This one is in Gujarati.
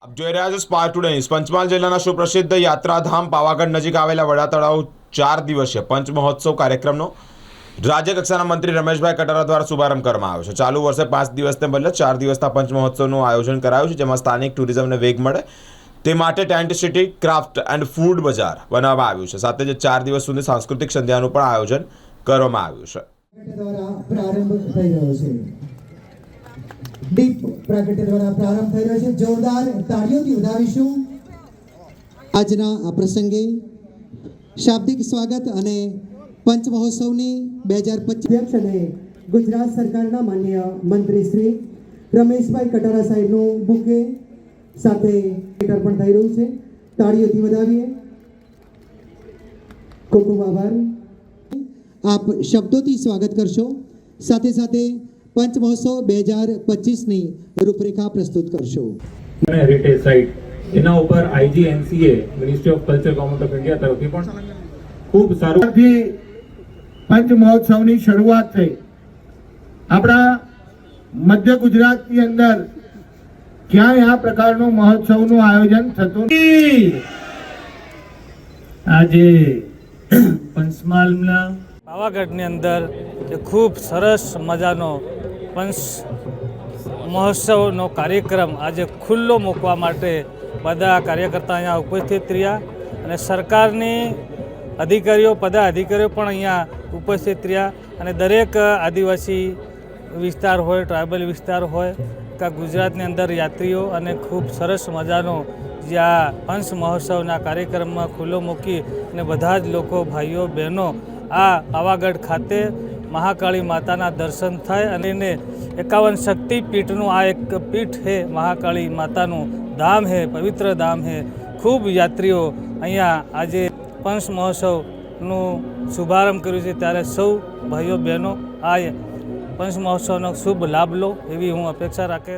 આપ જોઈ રહ્યા છો સ્પાર્ક ટુડે ન્યૂઝ। પંચમહાલ જિલ્લાના સુપ્રસિદ્ધ યાત્રાધામ પાવાગઢ નજીક આવેલા વડા તળાવ 4 દિવસીય પંચમહોત્સવ કાર્યક્રમનો રાજ્ય કક્ષાના મંત્રી રમેશભાઈ કટારા દ્વારા શુભારંભ કરવામાં આવ્યો છે। ચાલુ વર્ષે 5 દિવસને બદલે 4 દિવસના પંચમહોત્સવનું આયોજન કરાયું છે, જેમાં સ્થાનિક ટુરિઝમને વેગ મળે તે માટે tent city, craft and food બજાર બનાવવામાં આવ્યું છે। સાથે જ 4 દિવસ સુધી સાંસ્કૃતિક સંધ્યાનું પણ આયોજન કરવામાં આવ્યું છે। દ્વારા પ્રારંભ થઈ રહ્યો છે। દીપ પ્રાગટ્ય દ્વારા પ્રારંભ થઈ રહ્યો છે। જોરદાર તાળીઓથી વધાવીશું આજના આ પ્રસંગે। શાબ્દિક સ્વાગત અને પંચમહોત્સવની 2025 અને ગુજરાત સરકારના માન્ય મંત્રી શ્રી રમેશભાઈ કટારા સાહેબનું બુકે સાથે પણ થઈ રહ્યું છે। તાળીઓથી વધાવીએ। ખૂબ ખૂબ આભાર। आप शब्दों स्वागत करशो, साथे साथे पंच महोत्सव 2025 रूपरेखा प्रस्तुत करशो। हेरिटेज साइट एना ऊपर IGNCA ministry of culture government of India तरफથી પણ ખૂબ સારું पंच महोत्सव ની શરૂઆત થઈ। આપણા મધ્ય ગુજરાતની અંદર ક્યાંય આ પ્રકારનો મહોત્સવનું આયોજન થતું નથી। આજે પંચમહાલના પાવાગઢની અંદર ખૂબ સરસ મજાનો પંચ મહોત્સવનો કાર્યક્રમ આજે ખુલ્લો મૂકવા માટે બધા કાર્યકર્તા અહીંયા ઉપસ્થિત રહ્યા અને સરકારની અધિકારીઓ પદાધિકારીઓ પણ અહીંયા ઉપસ્થિત રહ્યા અને દરેક આદિવાસી વિસ્તાર હોય, ટ્રાઇબલ વિસ્તાર હોય કે ગુજરાતની અંદર યાત્રીઓ અને ખૂબ સરસ મજાનો જ્યાં પંચ મહોત્સવના કાર્યક્રમમાં ખુલ્લો મૂકી અને બધા જ લોકો, ભાઈઓ, બહેનો આ પાવાગઢ ખાતે મહાકાળી માતાના દર્શન થાય અને એને 51 શક્તિપીઠનું આ એક પીઠ છે। મહાકાળી માતાનું ધામ છે, પવિત્ર ધામ છે। ખૂબ યાત્રીઓ અહીંયા આજે પંચ મહોત્સવનું શુભારંભ કર્યું છે, ત્યારે સૌ ભાઈઓ બહેનો આ પંચ મહોત્સવનો શુભ લાભ લો એવી હું અપેક્ષા રાખે।